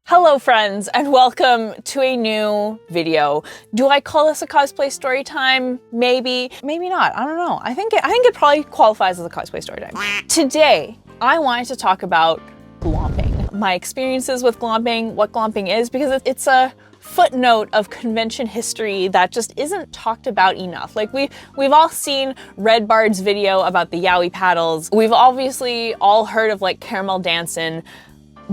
Hello friends, and welcome to a new video. Do I call this a cosplay story time? Maybe, maybe not, I don't know. I think it probably qualifies as a cosplay story time. Today, I wanted to talk about glomping. My experiences with glomping, what glomping is, because it's a footnote of convention history that just isn't talked about enough. Like we've all seen Red Bard's video about the yaoi paddles. We've obviously all heard of like caramel dancing.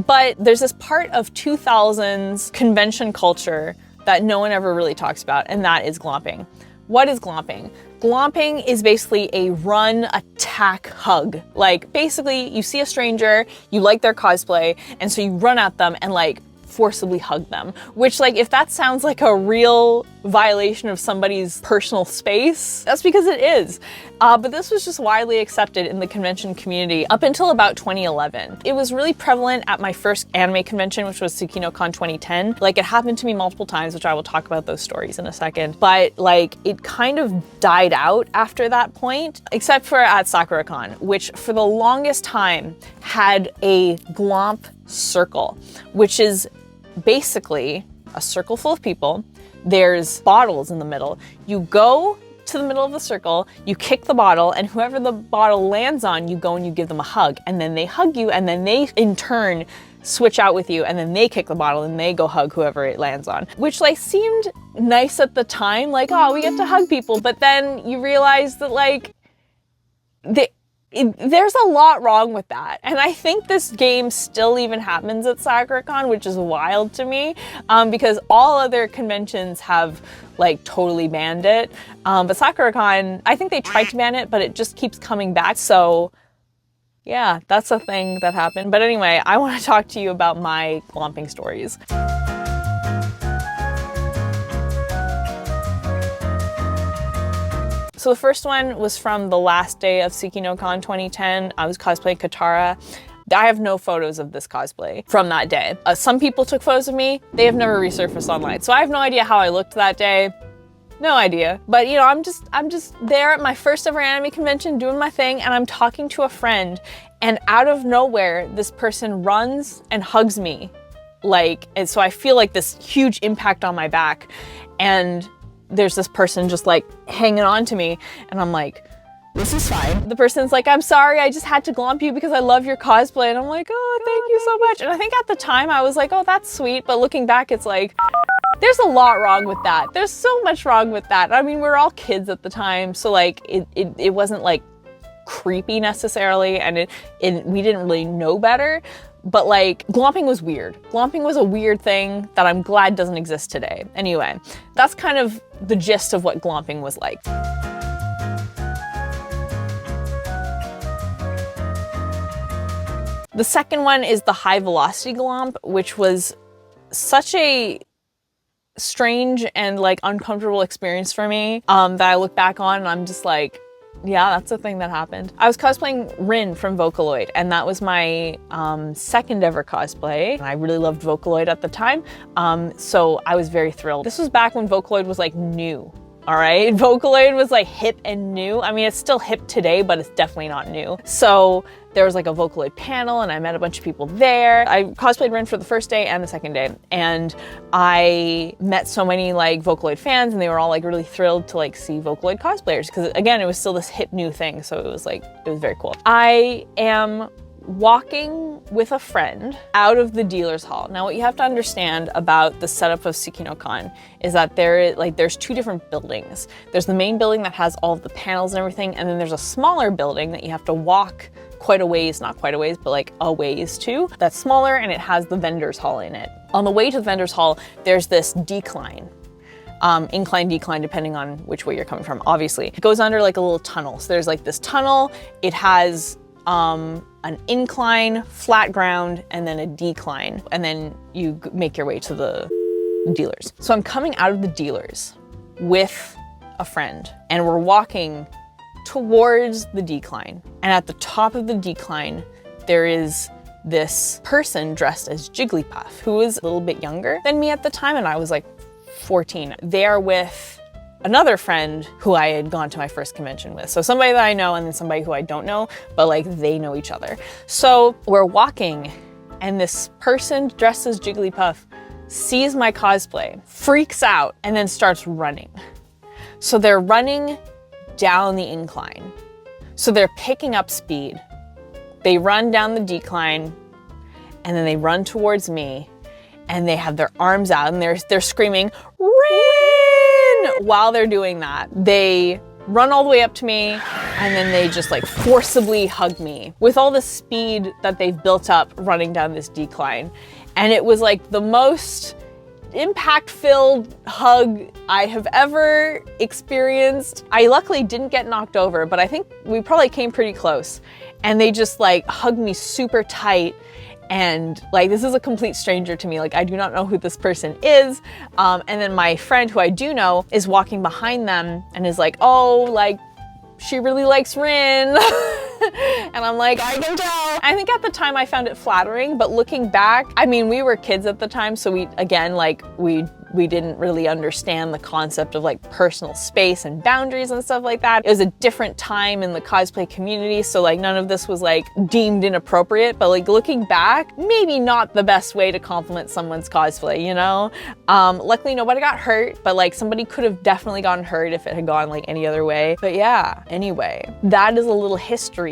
But there's this part of 2000s convention culture that no one ever really talks about, and that is glomping. What is glomping? Glomping is basically a run, attack, hug. Like basically you see a stranger, you like their cosplay, and so you run at them and like forcibly hug them. Which, like, if that sounds like a real violation of somebody's personal space, that's because it is. But this was just widely accepted in the convention community up until about 2011. It was really prevalent at my first anime convention, which was sakura-con 2010. Like, it happened to me multiple times, which I will talk about those stories in a second. But like, it kind of died out after that point, except for at sakura-con, which for the longest time had a glomp circle, which is basically a circle full of people. There's bottles in the middle. You go to the middle of the circle, you kick the bottle, and whoever the bottle lands on, you go and you give them a hug, and then they hug you, and then they in turn switch out with you, and then they kick the bottle and they go hug whoever it lands on. Which like seemed nice at the time, like, oh, we get to hug people, but then you realize that like there's a lot wrong with that. And I think this game still even happens at sakura-con, which is wild to me, because all other conventions have like totally banned it. But sakura-con, I think they tried to ban it, but it just keeps coming back. So yeah, that's a thing that happened. But anyway, I want to talk to you about my glomping stories. So the first one was from the last day of sakura-con 2010. I was cosplaying Katara. I have no photos of this cosplay from that day. Some people took photos of me. They have never resurfaced online. So I have no idea how I looked that day. No idea. But you know, I'm just there at my first ever anime convention doing my thing, and I'm talking to a friend, and out of nowhere, this person runs and hugs me. Like, and so I feel like this huge impact on my back, and there's this person just like hanging on to me, and I'm like, this is fine. The person's like, I'm sorry, I just had to glomp you because I love your cosplay. And I'm like, oh, thank you so much. And I think at the time I was like, oh, that's sweet. But looking back, it's like, there's a lot wrong with that. There's so much wrong with that. I mean, we were all kids at the time, so like it wasn't like creepy necessarily, and we didn't really know better. But like, glomping was weird. Glomping was a weird thing that I'm glad doesn't exist today. Anyway, that's kind of the gist of what glomping was like. The second one is the high velocity glomp, which was such a strange and like uncomfortable experience for me that I look back on and I'm just like, yeah, that's a thing that happened. I was cosplaying Rin from Vocaloid, and that was my second ever cosplay. And I really loved Vocaloid at the time, so I was very thrilled. This was back when Vocaloid was like new, all right? Vocaloid was like hip and new. I mean, it's still hip today, but it's definitely not new. So there was like a Vocaloid panel, and I met a bunch of people there. I cosplayed Rin for the first day and the second day, and I met so many like Vocaloid fans, and they were all like really thrilled to like see Vocaloid cosplayers, because again, it was still this hip new thing, so it was very cool. I am walking with a friend out of the dealer's hall. Now, what you have to understand about the setup of sakura-con is that there's two different buildings. There's the main building that has all of the panels and everything, and then there's a smaller building that you have to walk quite a ways, not quite a ways, but like a ways to. That's smaller, and it has the vendor's hall in it. On the way to the vendor's hall, there's this decline. Incline, decline, depending on which way you're coming from, obviously. It goes under like a little tunnel. So there's like this tunnel, it has an incline, flat ground, and then a decline. And then you make your way to the dealers. So I'm coming out of the dealers with a friend, and we're walking towards the decline. And at the top of the decline, there is this person dressed as Jigglypuff, who was a little bit younger than me at the time, and I was like 14. They're with another friend who I had gone to my first convention with. So somebody that I know and then somebody who I don't know, but like they know each other. So we're walking and this person dressed as Jigglypuff sees my cosplay, freaks out, and then starts running. So they're running down the incline. So they're picking up speed. They run down the decline, and then they run towards me, and they have their arms out, and they're screaming, "Rin!" While they're doing that. They run all the way up to me, and then they just like forcibly hug me with all the speed that they've built up running down this decline. And it was like the most impact-filled hug I have ever experienced. I luckily didn't get knocked over, but I think we probably came pretty close. And they just like hugged me super tight. And like, this is a complete stranger to me. Like, I do not know who this person is. And then my friend, who I do know, is walking behind them and is like, "Oh, like, she really likes Rin." And I'm like, I can tell. I think at the time I found it flattering, but looking back, I mean, we were kids at the time, so we didn't really understand the concept of like personal space and boundaries and stuff like that. It was a different time in the cosplay community, so like none of this was like deemed inappropriate, but like looking back, maybe not the best way to compliment someone's cosplay, you know? Luckily nobody got hurt, but like somebody could have definitely gotten hurt if it had gone like any other way. But yeah, anyway, that is a little history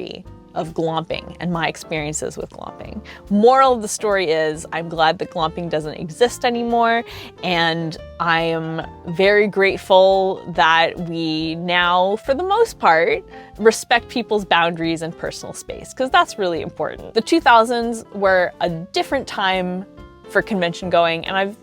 of glomping and my experiences with glomping. Moral of the story is, I'm glad that glomping doesn't exist anymore, and I am very grateful that we now, for the most part, respect people's boundaries and personal space, because that's really important. The 2000s were a different time for convention going, and I've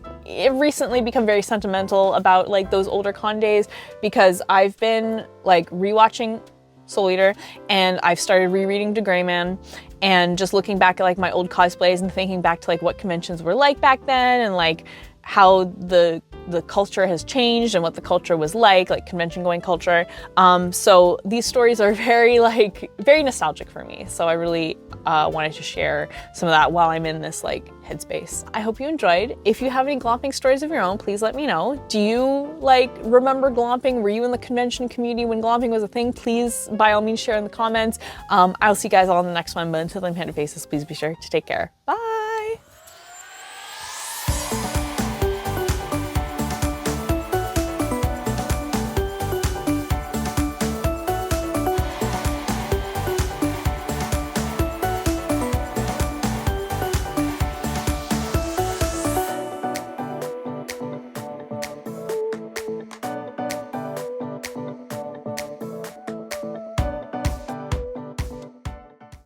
recently become very sentimental about like those older con days, because I've been like rewatching Soul Eater, and I've started rereading De Grey Man, and just looking back at like my old cosplays and thinking back to like what conventions were like back then, and like how the culture has changed and what the culture was like convention going culture. So these stories are very nostalgic for me. So I really wanted to share some of that while I'm in this like headspace. I hope you enjoyed. If you have any glomping stories of your own, please let me know. Do you like remember glomping? Were you in the convention community when glomping was a thing? Please, by all means, share in the comments. I'll see you guys all in the next one, but until then, Panda Faces, please be sure to take care. Bye.